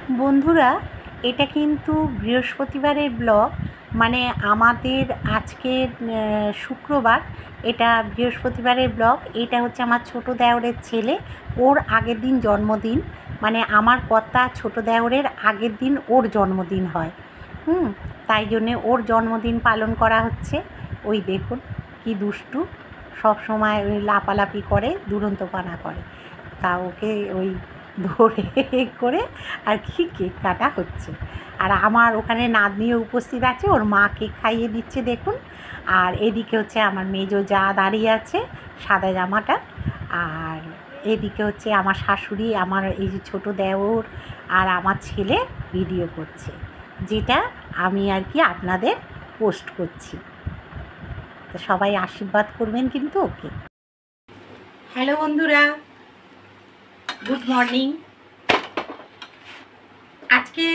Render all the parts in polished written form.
বন্ধুরা, এটা কিন্তু বৃহস্পতিবারের ব্লগ। মানে আমাদের আজকের শুক্রবার, এটা বৃহস্পতিবারের ব্লগ। এটা হচ্ছে আমার ছোটো দেওরের ছেলে, ওর আগের দিন জন্মদিন। মানে আমার কর্তা ছোটো দেওরের আগের দিন ওর জন্মদিন হয়। তাই জন্যে ওর জন্মদিন পালন করা হচ্ছে। ওই দেখুন কি দুষ্টু, সব সময় ওই লাপালাপি করে, দুরন্তপানা করে। তা ওকে ওই ধরে করে আর কি কেক কাটা হচ্ছে। আর আমার ওখানে নাতনিও উপস্থিত আছে, ওর মা কেক খাইয়ে দিচ্ছে দেখুন। আর এদিকে হচ্ছে আমার মেজো যা দাঁড়িয়ে আছে সাদা জামাটা। আর এদিকে হচ্ছে আমার শাশুড়ি, আমার এই যে ছোটো দেওর আর আমার ছেলে ভিডিও করছে, যেটা আমি আর কি আপনাদের পোস্ট করছি। তো সবাই আশীর্বাদ করবেন কিন্তু ওকে। হ্যালো বন্ধুরা, গুড মর্নিং। আজকে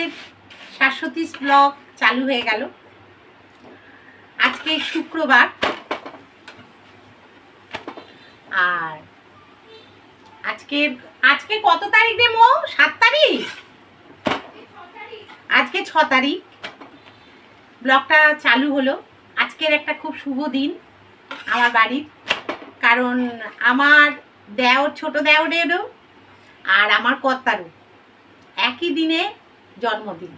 শাশ্বতীস ব্লগ চালু হয়ে গেল। আজকে শুক্রবার, আর আজকে কত তারিখ রে মো? 7 তারিখ। আজকে 6 তারিখ ব্লগটা চালু হলো। আজকের একটা খুব শুভ দিন আমার বাড়ির, কারণ আমার দেওর, ছোট দেওরেরও আর আমার কর্তারও একই দিনে জন্মদিন।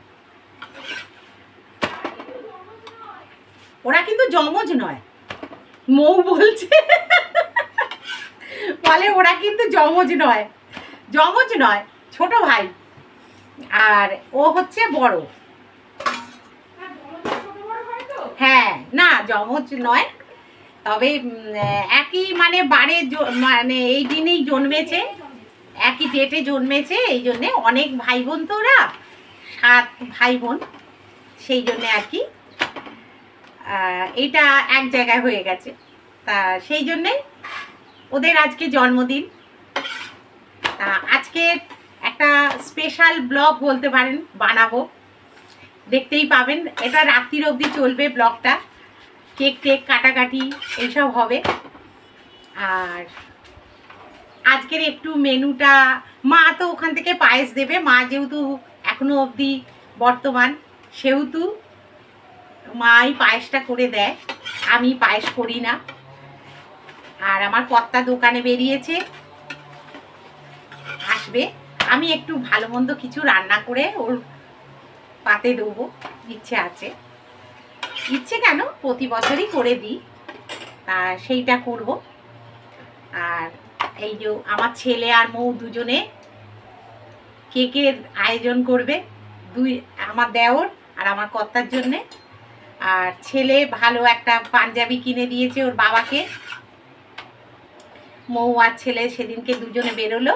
ওরা কিন্তু জমজ নয়, মৌ বলছে, বলে ওরা কিন্তু জমজ নয়, ছোট ভাই। আর ও হচ্ছে বড়। হ্যাঁ, না জমজ নয়, তবে একই মানে বারে, মানে এই দিনেই জন্মেছে, একই ডেটে জন্মেছে। এই জন্যে অনেক ভাই বোন তো, ওরা 7 ভাই বোন, সেই জন্যে আর কি এইটা এক জায়গায় হয়ে গেছে। তা সেই জন্যে ওদের আজকে জন্মদিন। আজকে একটা স্পেশাল ব্লগ বলতে পারেন বানাবো, দেখতেই পাবেন। এটা রাত্রির অবধি চলবে ব্লগটা, কেক টেক কাটাকাটি এইসব হবে। আর আজকের একটু মেনুটা, মা তো ওখান থেকে পায়েস দেবে, মা যেহেতু এখনো অবধি বর্তমান, সেহেতু মাই পায়েসটা করে দেয়, আমি পায়েস করি না। আর আমার কর্তা দোকানে বেরিয়েছে, আসবে। আমি একটু ভালো মন্দ কিছু রান্না করে ওর পাতে দেবো, ইচ্ছে আছে। ইচ্ছে কেন, প্রতি বছরই করে দিই, তা সেইটা করব। আর এই যে আমার ছেলে আর মৌ দুজনে কেকের আয়োজন করবে, আমার দেওর আর আমার কর্তার জন্যে। আর ছেলে ভালো একটা পাঞ্জাবি কিনে দিয়েছে ওর বাবাকে। মৌ আর ছেলে সেদিনকে দুজনে বেরোলো,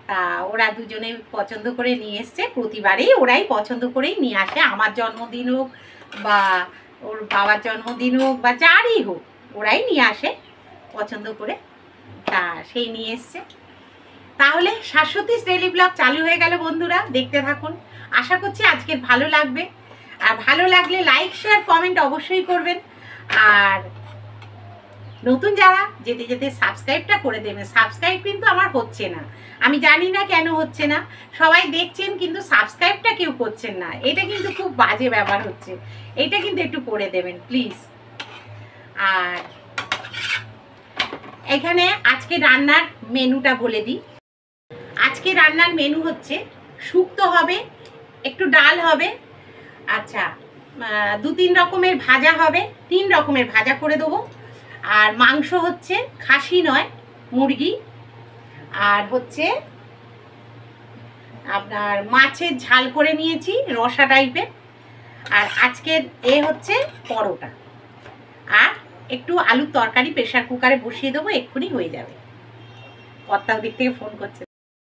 তা ওরা দুজনে পছন্দ করে নিয়ে এসছে। প্রতিবারেই ওরাই পছন্দ করেই নিয়ে আসে, আমার জন্মদিন হোক বা ওর বাবার জন্মদিন হোক বা যারই হোক, ওরাই নিয়ে আসে পছন্দ করে। তা সেই নিয়ে এসছে। তাহলে শাশ্বতীস ডেইলি ব্লগ চালু হয়ে গেল বন্ধুরা, দেখতে থাকুন। আশা করছি আজকের ভালো লাগবে। আর ভালো লাগলে লাইক শেয়ার কমেন্ট অবশ্যই করবেন। আর নতুন যারা, যেতে যেতে সাবস্ক্রাইবটা করে দেবেন। সাবস্ক্রাইব কিন্তু আমার হচ্ছে না, আমি জানি না কেন হচ্ছে না। সবাই দেখছেন কিন্তু সাবস্ক্রাইবটা কেউ করছেন না, এটা কিন্তু খুব বাজে ব্যাপার হচ্ছে। এটা কিন্তু একটু করে দেবেন প্লিজ। আর এখানে আজকে রান্নার মেনুটা বলে দিই। আজকে রান্নার মেনু হচ্ছে শুক্তো হবে, একটু ডাল হবে, আচ্ছা 2-3 রকমের ভাজা হবে, 3 রকমের ভাজা করে দেবো। আর মাংস হচ্ছে খাসি নয়, মুরগি। আর হচ্ছে আপনার মাছের ঝাল করে নিয়েছি, রসা টাইপের। আর আজকের হচ্ছে পরোটা, আর একটু আলুর তরকারি প্রেশার কুকারে বসিয়ে দেবো, এক্ষুনি হয়ে যাবে। কর্তার দিক থেকে ফোন করছে।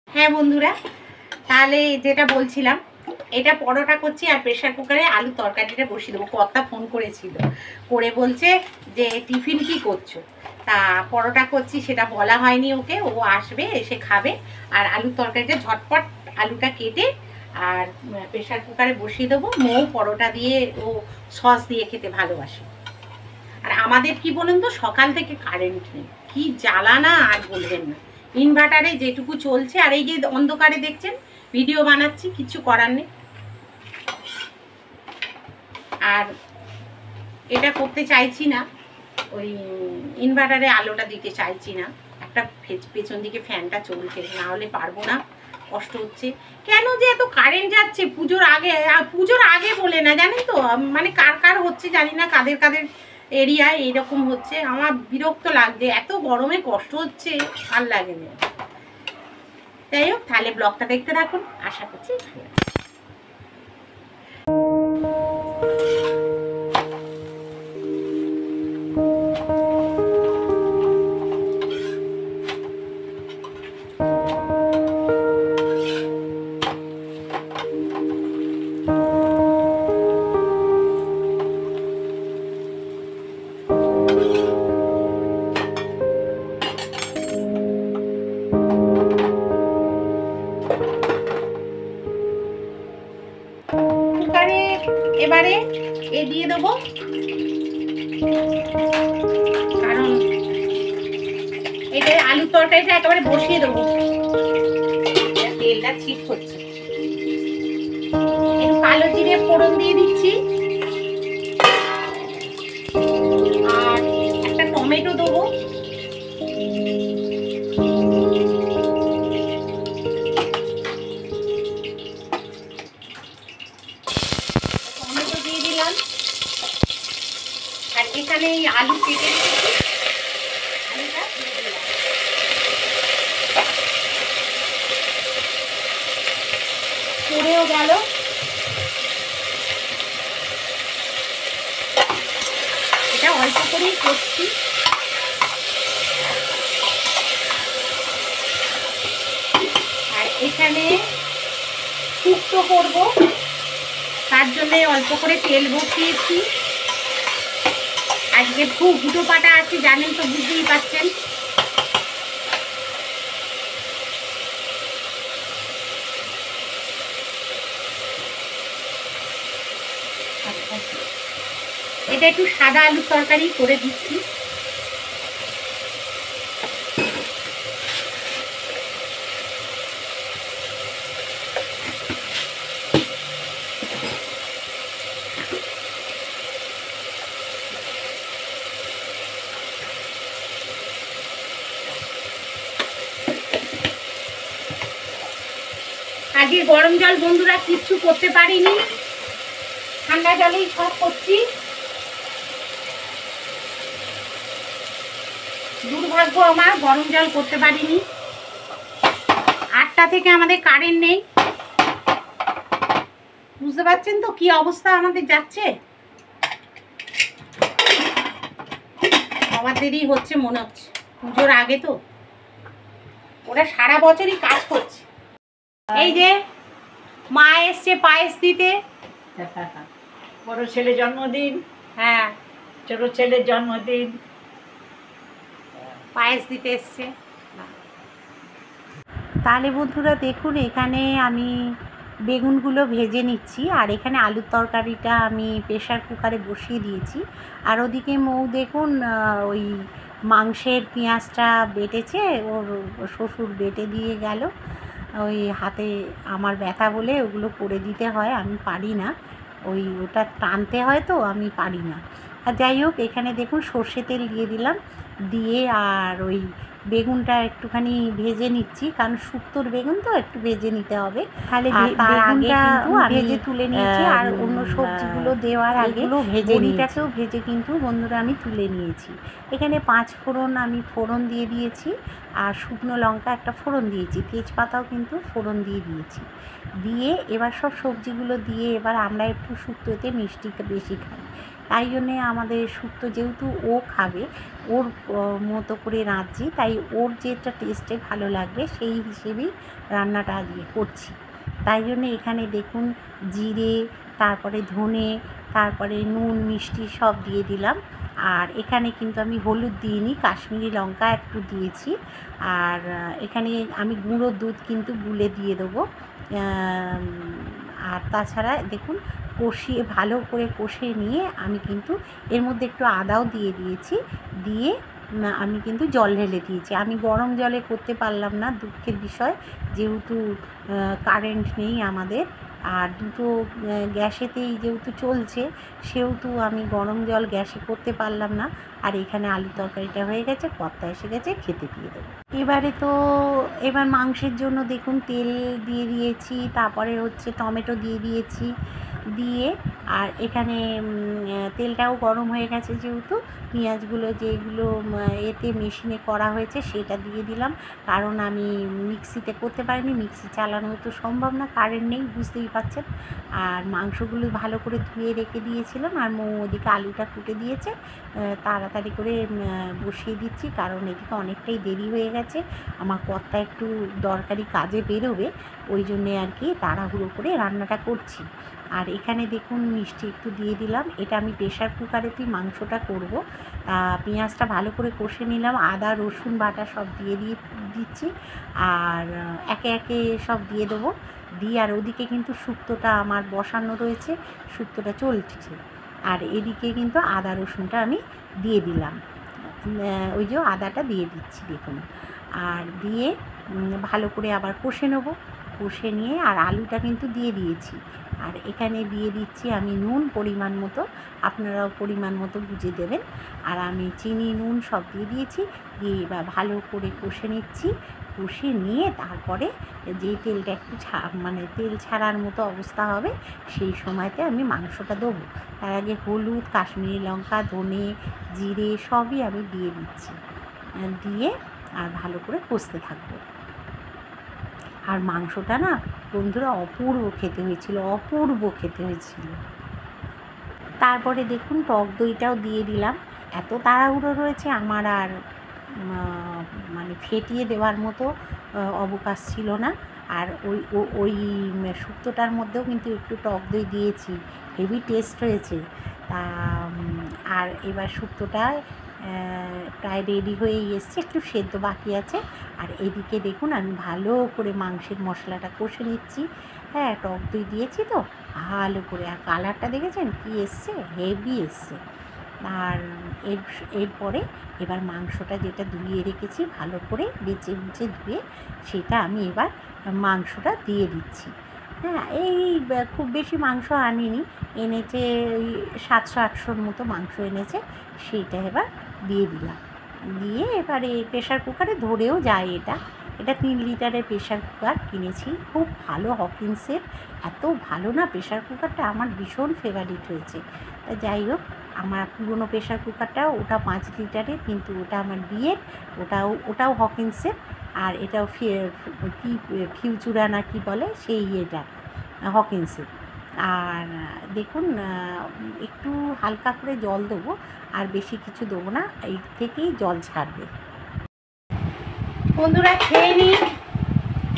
হ্যাঁ বন্ধুরা, তাহলে যেটা বলছিলাম, এটা পরোটা করছি আর প্রেশার কুকারে আলু তরকারিটা বসিয়ে দেবো। কর্তা ফোন করেছিল, করে বলছে যে টিফিন কি করছো। তা পরোটা করছি সেটা বলা হয়নি ওকে, ও আসবে, এসে খাবে। আর আলুর তরকারিটা ঝটপট আলুটা কেটে আর প্রেশার কুকারে বসিয়ে দেবো। মৌ পরোটা দিয়ে, ও সস দিয়ে খেতে ভালোবাসে। আর আমাদের কি বলুন তো, সকাল থেকে কারেন্ট নেই, কি জ্বালা না আর বলবেন না। ইনভার্টারে যেটুকু চলছে, আর এই যে অন্ধকারে দেখছেন ভিডিও বানাচ্ছি, কিছু করার নেই। আর এটা করতে চাইছি না, ওই ইনভার্টারে আলোটা দিতে চাইছি না, একটা পেছন দিকে ফ্যানটা চলছে, না হলে পারবো না, কষ্ট হচ্ছে। কেন যে এত কারেন্ট যাচ্ছে পুজোর আগে বলে না, জানেন তো, মানে কার কার হচ্ছে জানি না, কাদের কাদের এরিয়ায় এইরকম হচ্ছে। আমার বিরক্ত লাগছে, এত গরমে কষ্ট হচ্ছে, ভাল লাগে না। যাই হোক, তাহলে ব্লগটা দেখতে থাকুন, আশা করছি ভালো। কুকারে এবারে এ দিয়ে দেবো, কারণ এটা আলুর তরকারিটা একেবারে বসিয়ে দেবো, তেলটা ছিট হচ্ছে। একটু কালো জিরে ফোড়ন দিয়ে দিচ্ছি, আর একটা টমেটো দেবো, টমেটো দিয়ে দিলাম। আর এখানে এই আলু কেটে রেখেছি, আলুটা দিয়ে দিলাম। পড়েও গেল। এটা অল্প করেই করছি। আর এখানে শুক্তো করব, তার জন্য অল্প করে তেল বসিয়েছি। আজকে খুব হুটো পাটা আছে, জানেন তো, বুঝতেই পারছেন। এটা একটু সাদা আলুর তরকারি করে দিচ্ছি। আগে গরম জল বন্ধুরা কিচ্ছু করতে পারিনি, ঠান্ডা জলেই সব করছি। দুর্ভাগ্য আমার, গরম জল করতে পারিনি। 8টা থেকে আমাদের কারেন্ট নেই, বুঝতে পারছেন তো কি অবস্থা আমাদের যাচ্ছে। আমার দেরি হচ্ছে মনে হচ্ছে, পুজোর আগে তো। ওরা সারা বছরই কাজ করছে। এই যে মা এসছে পায়েস দিতে। বড় ছেলে জন্মদিন, হ্যাঁ, ছোট ছেলের জন্মদিন, পায়েস দিতে এসছে। তাহলে বন্ধুরা দেখুন, এখানে আমি বেগুনগুলো ভেজে নিচ্ছি, আর এখানে আলুর তরকারিটা আমি প্রেশার কুকারে বসিয়ে দিয়েছি। আর ওদিকে মৌ দেখুন ওই মাংসের পেঁয়াজটা বেটেছে, ওর শ্বশুর বেটে দিয়ে গেল। ওই হাতে আমার ব্যথা বলে ওগুলো করে দিতে হয়, আমি পারি না, ওটা টানতে হয় তো, আমি পারি না। আর যাই হোক, এখানে দেখুন সর্ষে তেল দিয়ে দিলাম, দিয়ে আর ওই বেগুনটা একটুখানি ভেজে নিচ্ছি, কারণ শুক্তোর বেগুন তো একটু ভেজে নিতে হবে। তাহলে তার আগে কিন্তু ভেজে তুলে নিয়েছি, আর অন্য সবজিগুলো দেওয়ার আগে বড়িটাকেও ভেজে কিন্তু বন্ধুরা আমি তুলে নিয়েছি। এখানে 5 ফোড়ন আমি ফোড়ন দিয়ে দিয়েছি, আর শুকনো লঙ্কা একটা ফোড়ন দিয়েছি, তেজপাতাও কিন্তু ফোড়ন দিয়ে দিয়েছি। দিয়ে এবার সব সবজিগুলো দিয়ে, এবার আমরা একটু শুক্তোতে মিষ্টি বেশি খাই, তাই জন্যে আমাদের শুক্তো যেহেতু ও খাবে, ওর মতো করে রাঁধছি, তাই ওর যেটা টেস্টে ভালো লাগবে সেই হিসেবেই রান্নাটা আজকে করছি। তাই জন্যে এখানে দেখুন জিরে, তারপরে ধনে, তারপরে নুন মিষ্টি সব দিয়ে দিলাম। আর এখানে কিন্তু আমি হলুদ দিইনি, কাশ্মীরি লঙ্কা একটু দিয়েছি। আর এখানে আমি গুঁড়ো দুধ কিন্তু গুলে দিয়ে দেবো। আর তাছাড়া দেখুন কষিয়ে ভালো করে কষিয়ে নিয়ে আমি কিন্তু এর মধ্যে একটু আদাও দিয়ে দিয়েছি, দিয়ে আমি কিন্তু জল ঢেলে দিয়েছি। আমি গরম জলে করতে পারলাম না, দুঃখের বিষয়, যেহেতু কারেন্ট নেই আমাদের, আর দুটো গ্যাসেতেই যেহেতু চলছে, সেহেতু আমি গরম জল গ্যাসে করতে পারলাম না। আর এখানে আলু তরকারিটা হয়ে গেছে, কর্তা এসে গেছে, খেতে দিয়ে দেবো। এবার মাংসের জন্য দেখুন তেল দিয়ে দিয়েছি, তারপরে হচ্ছে টমেটো দিয়ে দিয়েছি, দিয়ে আর এখানে তেলটাও গরম হয়ে গেছে, যেহেতু পেঁয়াজগুলো যেগুলো এতে মেশিনে করা হয়েছে সেটা দিয়ে দিলাম, কারণ আমি মিক্সিতে করতে পারিনি, মিক্সি চালানো তো সম্ভব না, কারেন্ট নেই, বুঝতেই পারছেন। আর মাংসগুলো ভালো করে ধুয়ে রেখে দিয়েছিলাম, আর ওদিকে আলুটা কুটে দিয়েছে, তাড়াতাড়ি করে বসিয়ে দিচ্ছি, কারণ এদিকে অনেকটাই দেরি হয়ে গেছে, আমার কর্তা একটু দরকারি কাজে বেরোবে, ওই জন্যে আর কি তাড়াহুড়ো করে রান্নাটা করছি। আর এখানে দেখুন মিষ্টি একটু দিয়ে দিলাম, এটা আমি প্রেশার কুকারেতেই মাংসটা করব। পেঁয়াজটা ভালো করে কষে নিলাম, আদা রসুন বাটা সব দিয়ে দিচ্ছি, আর একে একে সব দিয়ে দেবো, দিয়ে আর ওদিকে কিন্তু শুক্তোটা আমার বসানো রয়েছে, শুক্তোটা চলছে, আর এদিকে কিন্তু আদা রসুনটা আমি দিয়ে দিলাম, ওই যে আদাটা দিয়ে দিচ্ছি দেখুন, আর দিয়ে ভালো করে আবার কষে নেবো, কষে নিয়ে আর আলুটা কিন্তু দিয়ে দিয়েছি, আর এখানে দিয়ে দিচ্ছি আমি নুন পরিমাণ মতো, আপনারাও পরিমাণ মতো বুঝে দেবেন, আর আমি চিনি নুন সব দিয়ে দিয়েছি, দিয়ে এবার ভালো করে কষে নিচ্ছি, কষে নিয়ে তারপরে যেই তেলটা একটু মানে তেল ছাড়ার মতো অবস্থা হবে, সেই সময়তে আমি মাংসটা দেবো। তার আগে হলুদ, কাশ্মীরি লঙ্কা, ধনে, জিরে সবই আমি দিয়ে দিচ্ছি, দিয়ে আর ভালো করে কষতে থাকবো। আর মাংসটা না বন্ধুরা অপূর্ব খেতে হয়েছিল, অপূর্ব খেতে হয়েছিল। তারপরে দেখুন টক দইটাও দিয়ে দিলাম, এত তাড়াহুড়ো রয়েছে আমার, আর মানে ফেটিয়ে দেওয়ার মতো অবকাশ ছিল না। আর ওই শুক্তোটার মধ্যেও কিন্তু একটু টক দই দিয়েছি, হেভি টেস্ট হয়েছে। তা আর এবার শুক্তোটা প্রায় রেডি হয়েই এসছে, একটু সেদ্ধ বাকি আছে। আর এদিকে দেখুন আমি ভালো করে মাংসের মশলাটা কষে নিচ্ছি, হ্যাঁ টক দই দিয়েছি তো ভালো করে, আর কালারটা দেখেছেন কি এসছে, হেভি এসছে। আর এরপরে এবার মাংসটা যেটা ধুয়ে রেখেছি ভালো করে বেছে বুছে ধুয়ে, সেটা আমি এবার মাংসটা দিয়ে দিচ্ছি। হ্যাঁ এই খুব বেশি মাংস আনিনি, এনেছে ওই 700-800 মতো মাংস এনেছে, সেইটা এবার দিয়ে দিলাম, দিয়ে এবারে প্রেশার কুকারে ধরেও যায়, এটা 3 লিটারের প্রেশার কুকার কিনেছি, খুব ভালো হকিন্সের, এত ভালো না প্রেশার কুকারটা, আমার ভীষণ ফেভারিট হয়েছে। তা যাই হোক, আমার পুরনো প্রেশার কুকারটা ওটা 5 লিটারের, কিন্তু ওটা আমার বিয়ের, ওটাও হকিন্সের, আর এটাও কি ফিউচুরা না কি বলে সেই এটা হকিন্সের। আর দেখুন একটু হালকা করে জল দেবো, আর বেশি কিছু দেবো না, এই থেকেই জল ছাড়বে। বন্ধুরা খেয়ে নিই,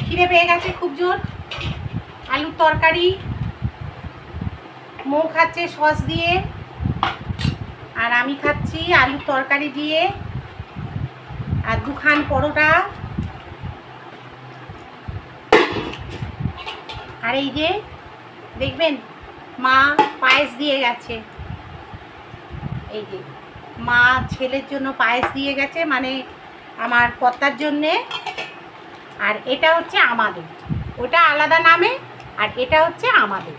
খিদে পেয়ে গেছে খুব জোর। আলুর তরকারি, মৌ খাচ্ছে সস দিয়ে, আর আমি খাচ্ছি আলুর তরকারি দিয়ে, আর 2খান পরোটা, আর এই যে দেখবেন মা পায়েস দিয়ে গেছে, এই যে মা ছেলের জন্য পায়েস দিয়ে গেছে, মানে আমার কর্তার জন্যে। আর এটা হচ্ছে আমাদের, ওটা আলাদা নামে, আর এটা হচ্ছে আমাদের।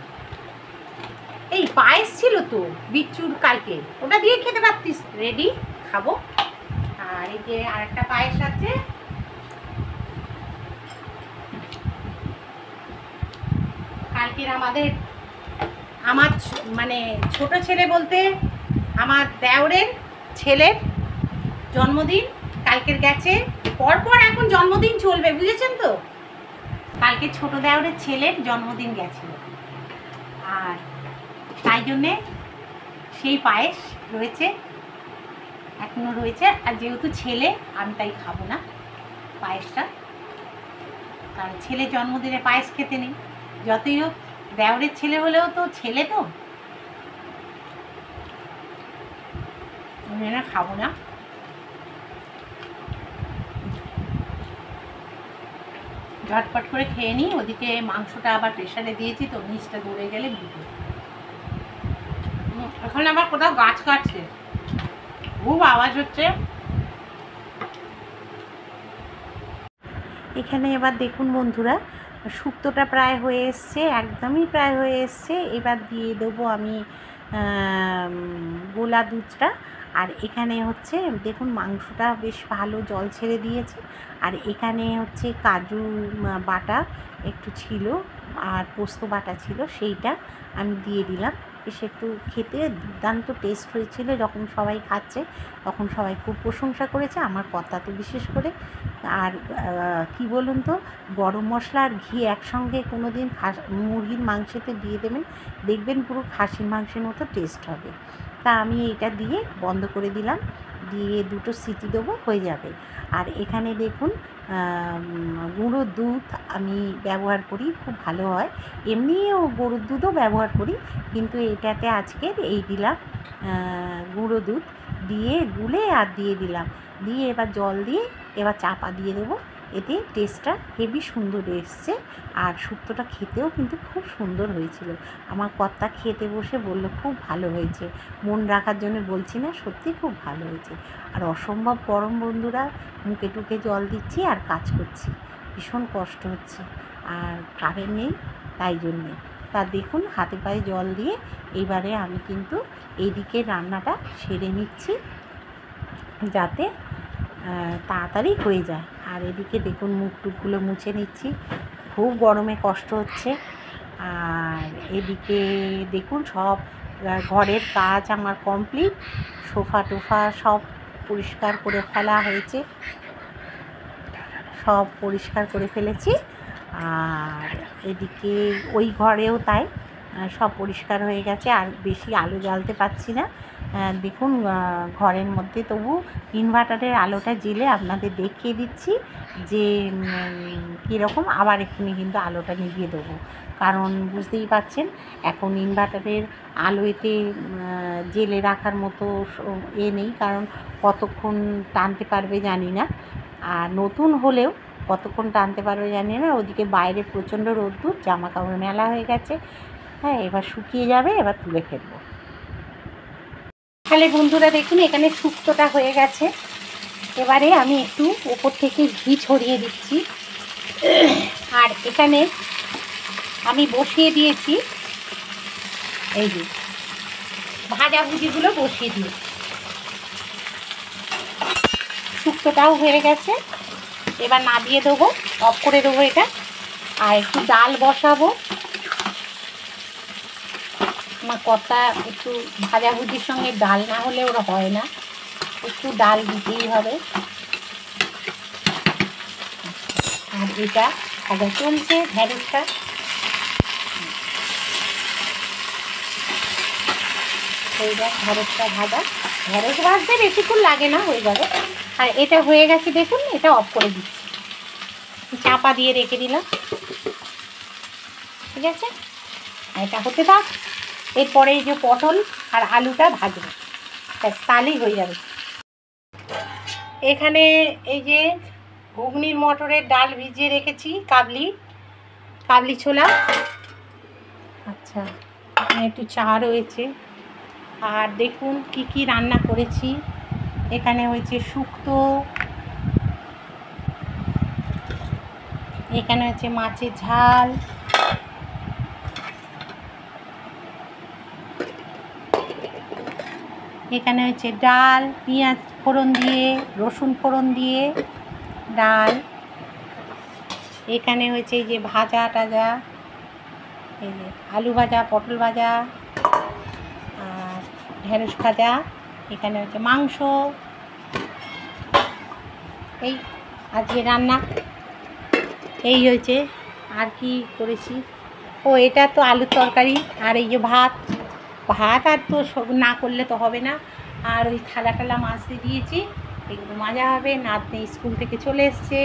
এই পায়েস ছিল তো বিচ্চুর কালকে, ওটা দিয়ে খেতে পারতিস, রেডি খাবো। আর এই যে আরেকটা পায়েস আছে, কালকের আমার মানে ছোট ছেলে বলতে আমার দেওরের ছেলের জন্মদিন কালকের গেছে, পরপর এখন জন্মদিন চলবে, বুঝেছেন তো। কালকে ছোট দেওরের ছেলের জন্মদিন গেছিল, আর তাই জন্যে সেই পায়েস রয়েছে, এখনও রয়েছে। আর যেহেতু ছেলে, আমি তাই খাবো না পায়েসটা, কারণ ছেলের জন্মদিনে পায়েস খেতে নেই, যতই হোক দেওরের ছেলে হলেও তো ছেলে, তো না খাবো না। ঝটপট করে খেয়ে নিই, ওদিকে মাংসটা আবার প্রেশারে দিয়েছি তো, নিচটা ধরে গেলে বুঝবে। এখন আবার কোথাও গাছ কাটছে, খুব আওয়াজ হচ্ছে, এখানে এবার দেখুন বন্ধুরা, শুক্তোটা প্রায় হয়ে এসছে, একদমই প্রায় হয়ে এসছে। এবার দিয়ে দেবো আমি গোলা দুধটা। আর এখানে হচ্ছে দেখুন মাংসটা বেশ ভালো জল ছেড়ে দিয়েছে। আর এখানে হচ্ছে কাজু বাটা একটু ছিল আর পোস্ত বাটা ছিল, সেইটা আমি দিয়ে দিলাম। বেশ একটু খেতে দুর্দান্ত টেস্ট হয়েছিল। যখন সবাই খাচ্ছে তখন সবাই খুব প্রশংসা করেছে, আমার কথা তো বিশেষ করে। আর কি বলুন তো, গরম মশলা আর ঘি একসঙ্গে কোনো দিন মুরগির মাংসতে দিয়ে দেবেন, দেখবেন পুরো খাসির মাংসের মতো টেস্ট হবে। তা আমি এটা দিয়ে বন্ধ করে দিলাম, দিয়ে 2টো সিটি দেবো, হয়ে যাবে। আর এখানে দেখুন গুঁড়ো দুধ আমি ব্যবহার করি, খুব ভালো হয়। এমনিও গরুর দুধও ব্যবহার করি, কিন্তু এটাতে আজকের এই দিলাম গুঁড়ো দুধ দিয়ে গুলে আর দিয়ে দিলাম। দিয়ে এবার জল দিয়ে এবার চাপা দিয়ে দেবো। এতে টেস্টটা হেবি সুন্দর এসছে। আর শুক্তোটা খেতেও কিন্তু খুব সুন্দর হয়েছিল। আমার কর্তা খেতে বসে বললো খুব ভালো হয়েছে। মন রাখার জন্য বলছি না, সত্যি খুব ভালো হয়েছে। আর অসম্ভব গরম বন্ধুরা, মুখে টুকে জল দিচ্ছি আর কাজ করছি, ভীষণ কষ্ট হচ্ছে। আর কারেন্ট নেই, তাই জন্যে। তা দেখুন হাতে পায়ে জল দিয়ে এবারে আমি কিন্তু এইদিকে রান্নাটা সেরে নিচ্ছি, যাতে তাড়াতাড়ি হয়ে যায়। আর এদিকে দেখুন মুখ টুকগুলো মুছে নিচ্ছি, খুব গরমে কষ্ট হচ্ছে। আর এদিকে দেখুন সব ঘরের কাজ আমার কমপ্লিট, সোফা টোফা সব পরিষ্কার করে ফেলা হয়েছে, সব পরিষ্কার করে ফেলেছি। আর এদিকে ওই ঘরেও তাই, সব পরিষ্কার হয়ে গেছে। আর বেশি আলো জ্বালতে পারছি না, দেখুন ঘরের মধ্যে তবু ইনভার্টারের আলোটা জ্বেলে আপনাদের দেখিয়ে দিচ্ছি যে কীরকম। আবার এক্ষুনি কিন্তু আলোটা নিভিয়ে দেবো, কারণ বুঝতেই পাচ্ছেন এখন ইনভার্টারের আলো এতে জ্বেলে রাখার মতো নেই, কারণ কতক্ষণ টানতে পারবে জানি না। আর নতুন হলেও কতক্ষণ টানতে পারবে জানি না। ওদিকে বাইরে প্রচণ্ড রোদ্দুর, জামা কাপড় মেলা হয়ে গেছে। হ্যাঁ, এবার শুকিয়ে যাবে, এবার তুলে ফেলবো। তাহলে বন্ধুরা দেখুন এখানে শুক্তোটা হয়ে গেছে। এবারে আমি একটু ওপর থেকে ঘি ছড়িয়ে দিচ্ছি। আর এখানে আমি বসিয়ে দিয়েছি এই যে ভাজাভুজিগুলো বসিয়ে দিয়েছি। শুক্তোটাও হয়ে গেছে, এবার নামিয়ে দেবো, অফ করে দেবো এটা। আর একটু ডাল বসাবো। আমার কর্তা একটু ভাজাভুজির সঙ্গে ডাল না হলে ওরা হয় না, একটু ডাল দিতেই হবে। আর এটা ভাজা চলছে, ঢেঁড়সটা। এইবার ঢেঁড়সটা ভাজা, ঢেঁড়স ভাজতে বেশিক্ষণ লাগে না, হয়ে যাবে। আর এটা হয়ে গেছে দেখুন, এটা অফ করে দিচ্ছি, চাপা দিয়ে রেখে দিলাম। ঠিক আছে, এটা হতে থাক। এরপরে এই যে পটল আর আলুটা ভাজবো, তাহলেই হয়ে যাবে। এখানে এই যে ঘুগনির মটরের ডাল ভিজিয়ে রেখেছি, কাবলি ছোলা। আচ্ছা, একটু চা রয়েছে। আর দেখুন কি কি রান্না করেছি। এখানে হয়েছে শুক্তো, এখানে হচ্ছে মাছের ঝাল, এখানে হচ্ছে ডাল, পেঁয়াজ ফোড়ন দিয়ে, রসুন ফোড়ন দিয়ে ডাল। এখানে হয়েছে এই যে ভাজা টাজা, এই যে আলু ভাজা, পটল ভাজা আর ঢেঁড়স ভাজা। এখানে হচ্ছে মাংস। এই আজকে রান্না এই হয়েছে। আর কি করেছি, ও এটা তো আলুর তরকারি। আর এই যে ভাত আর তো না করলে তো হবে না। আর ওই থালা মাজতে দিয়েছি, এগুলো মাজা হবে। নাতনি স্কুল থেকে চলে এসছে,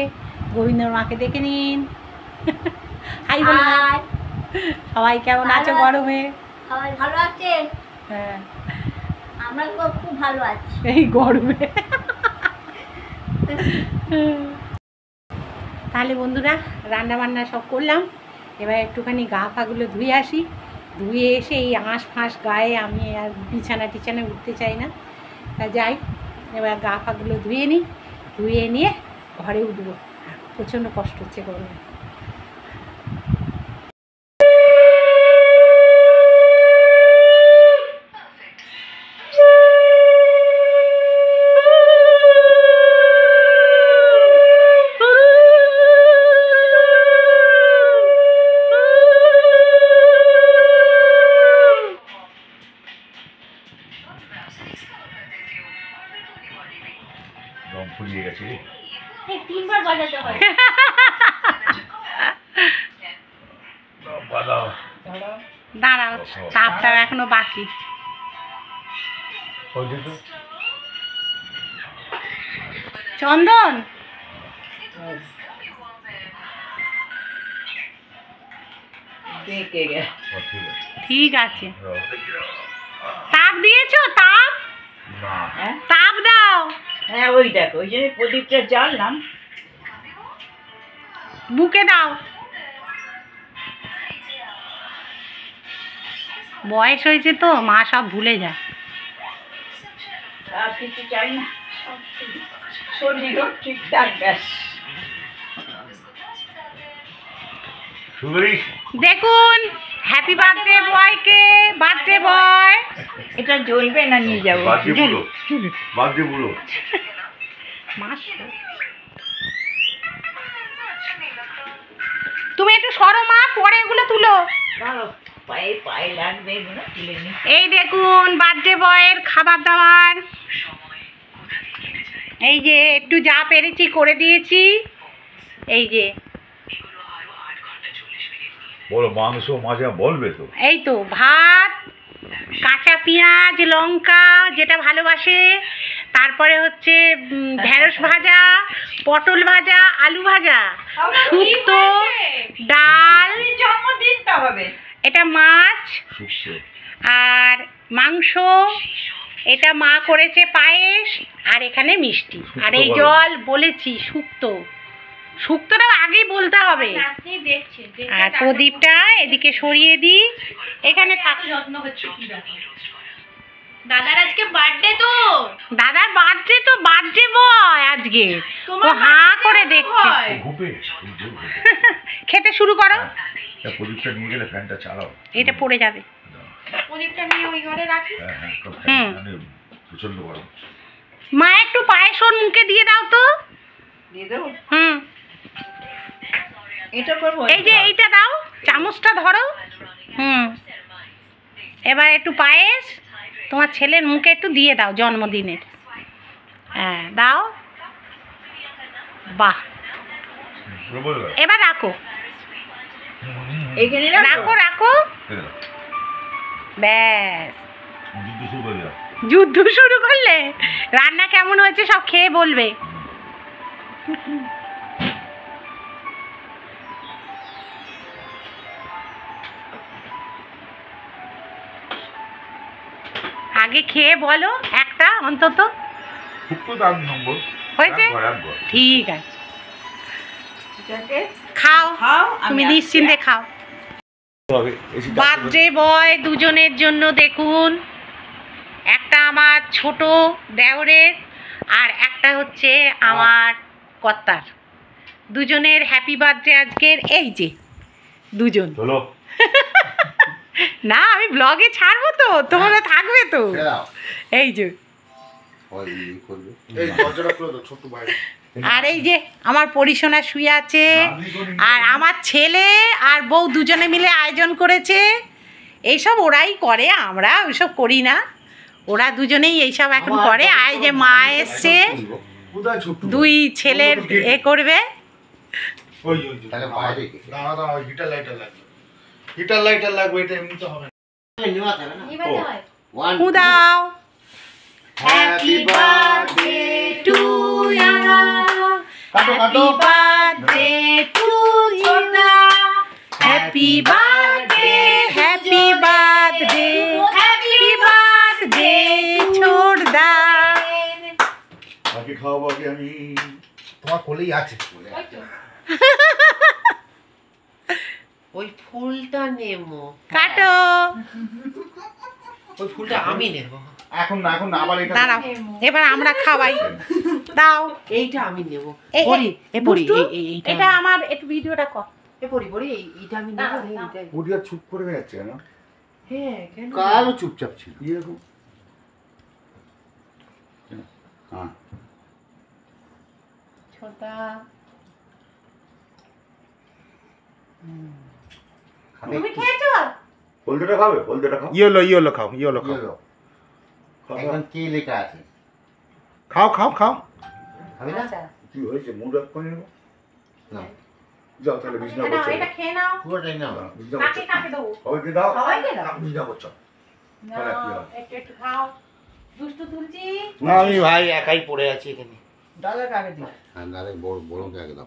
গোবিন্দর মাকে দেখে নিন। হাই বলে সবাই কেমন আছো গরমে? সবাই ভালো আছে? হ্যাঁ, আমরা তো খুব ভালো আছি এই গরমে। তাহলে বন্ধুরা রান্না বান্না সব করলাম, এবার একটুখানি গা ফাগুলো ধুয়ে আসি। ধুয়ে এসে এই আঁশ ফাঁস গায়ে আমি আর বিছানা উঠতে চাই না, তা যাই। এবার গা ফাগুলো ধুয়ে নিই, ধুয়ে নিয়ে ঘরে উঠবো। প্রচণ্ড কষ্ট হচ্ছে গরমে। রং ফুরিয়ে গেছে। 3 বার বাজাতে হয়। দাঁড়াও, তাপটা এখনো বাকি। চন্দন, ঠিক আছে। তাপ দিয়েছো? তাপ তাপ দাও। হ্যাঁ ওই দেখো, ওই জন্য প্রদীপটা জ্বাললাম। বুকে দাও। বয়স হয়েছে তো, মা সব ভুলে যায়। আর কিছু চাই না, শরীরও ঠিকঠাক। ব্যাস দেখুন, হ্যাপি বার্থডে বয়কে। Birthday boy. এটা জ্বলবে না, নিয়ে যাবো। তুমি একটু সরো মা, পরে এগুলো তুলো। পায়ে পায়ে লাগবে, এগুলো তুলে নি। এই দেখুন বার্থডে বয়ের খাবার দাবার। এই যে একটু যা পেরেছি করে দিয়েছি। এই যে বলো, মাংস মাজা বলবে তো। এই তো ভাত, কাঁচা পেঁয়াজ, লঙ্কা যেটা ভালোবাসে, তারপরে হচ্ছে ঢেঁড়স ভাজা, পটল ভাজা, আলু ভাজা, শুক্তো, ডাল, জন্মদিনটা হবে। এটা মাছ আর মাংস, এটা মা করেছে পায়েস, আর এখানে মিষ্টি, আর এই জল বলেছি শুক্তো। শুক্তোটা আগেই বলতে হবে। আর প্রদীপটা এদিকে সরিয়ে দিই, এখানে থাক। দাদার আজকে বার্থডে তো। দাদার বার্থডে তো, বার্থডে বয় আজকে। ও হাঁ করে দেখছে। খেতে শুরু করো। প্রদীপটা নিয়ে গেলে ফ্যানটা চালাও। এটা পড়ে যাবে। প্রদীপটা নিয়ে ওই ঘরে রাখি। প্রচন্ড গরম। মা একটু পায়েস ওর মুখে দিয়ে দাও তো। দিয়ে দেবো। হুম, এটা করবো। এই যে এইটা দাও, চামচটা ধরো। হুম, এবার একটু পায়েস তোমার ছেলের মুখে একটু দিয়ে দাও জন্মদিনের। হ্যাঁ দাও। বাহ, এবার রাখো। এইখানে রাখো রাখো। ব্যাস, যুদ্ধ শুরু করলে। রান্না কেমন হয়েছে সব খেয়ে বলবে। আগে খেয়ে বলো একটা অন্তত। হয়েছে? ঠিক আছে, খাও খাও, তুমি নিশ্চিন্তে খাও। বার্থডে বয় দুজনের জন্য দেখুন, একটা আমার ছোট দেওরের আর একটা হচ্ছে আমার কর্তার। দুজনের হ্যাপি বার্থডে আজকের। এই যে দুজন। না আমি ব্লগে ছাড়বো তো, তোমরা থাকবে তো। এই যে আর এই যে আমার পরিশোনা শুয়ে আছে, আর আমার ছেলে আর বউ দুজনে মিলে আয়োজন করেছে। এইসব ওরাই করে, আমরা ওইসব করি না। ওরা দুজনেই এইসব এখন করে। আর যে মা এসছে, দুই ছেলের এ করবে। দাও। Happy birthday to you, happy birthday to you, happy birthday, happy birthday, happy birthday ছোটদা। বাকি খাওয়াবো আগে আমি। তোমার কোলেই আছে। ওই ফুলটা নেমো। কাটো। ওই ফুলটা আমি নেব। এখন না, এখন না, আবার এটা দাঁড়াও, এবার আমরা খাওয়াই। দাও, এইটা আমি নেব। এই- পরি এ পরি দুষ্টু, এইটা এটা আমার একটু ভিডিওটা কর। এ পরি পরি এইটা আমি নেব রে এইটা। বুড়িয়া চুপ করে যাচ্ছে কেন? হ্যাঁ কেন? কালও চুপচাপ ছিল। এরকম হ্যাঁ, ছোটা খাবে তুমি কি? খেয়েছো? হলদেটা খাবে? হলদেটা খাও। ইয়েলো খাও, ইয়েলো খাও। ইয়েলো। খাও, এখন কি লেখা আছে? খাও খাও খাও। খাবি না? আচ্ছা, কি হয়েছে? মুড অফ করে নেবো? না। যাও তাহলে বিছনা এটা নাও, করছো। এটা খেয়ে নাও। পুরোটাই না। বিছনা কাকে করছো। কাকে দেবো? সবাইকে দাও। সবাইকে দাও। বিছনা করছো। তাহলে কি নাও, হবে? একটু একটু খাও। দুষ্টু তুলছি। না আমি ভাই একাই পড়ে আছি এখানে। দাদা কাকে দিই? হ্যাঁ, নাহলে বড় বড় কে দাও।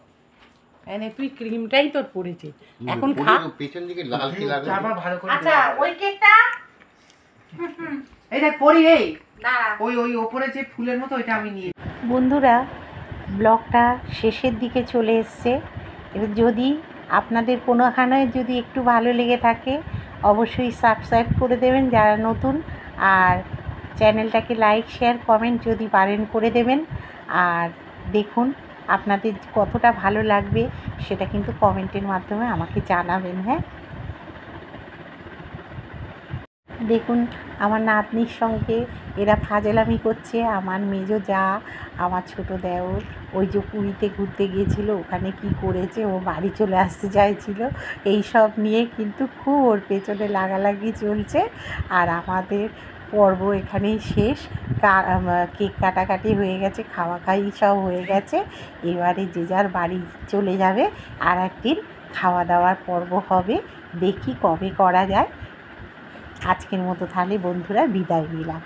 এনে তুই ক্রিমটাই তোর পড়েছে। এখন পুরো খা। পেছন দিকে লাল কি লাগে? আবার ভালো করে আচ্ছা, দে। ওই কেকটা এই দেখ পরি এই দাঁড়া। ওই ওই ওপরে যে ফুলের মতো ওইটা আমি নিয়ে। বন্ধুরা, ব্লগটা শেষের দিকে চলে এসছে। এবার যদি আপনাদের কোনোখানে যদি একটু ভালো লেগে থাকে অবশ্যই সাবস্ক্রাইব করে দেবেন যারা নতুন, আর চ্যানেলটাকে লাইক শেয়ার কমেন্ট যদি পারেন করে দেবেন। আর দেখুন আপনাদের কতটা ভালো লাগবে সেটা কিন্তু কমেন্টের মাধ্যমে আমাকে জানাবেন। হ্যাঁ, দেখুন আমার নাতনির সঙ্গে এরা ফাজলামি করছে। আমার মেজো যা, আমার ছোট দেওর, ওই যে পুরীতে ঘুরতে গিয়েছিল ওখানে কি করেছে, ও বাড়ি চলে আসতে চাইছিল, এই সব নিয়ে কিন্তু খুব ওর পেছনে লাগালাগি চলছে। আর আমাদের পর্ব এখানেই শেষ। কেক কাটাকাটি হয়ে গেছে, খাওয়া খাই সব হয়ে গেছে। এবারে যে যার বাড়ি চলে যাবে, আর একদিন খাওয়া দাওয়ার পর্ব হবে, দেখি কবে করা যায়। আজকের মতো তাহলে বন্ধুরা বিদায় নিলাম।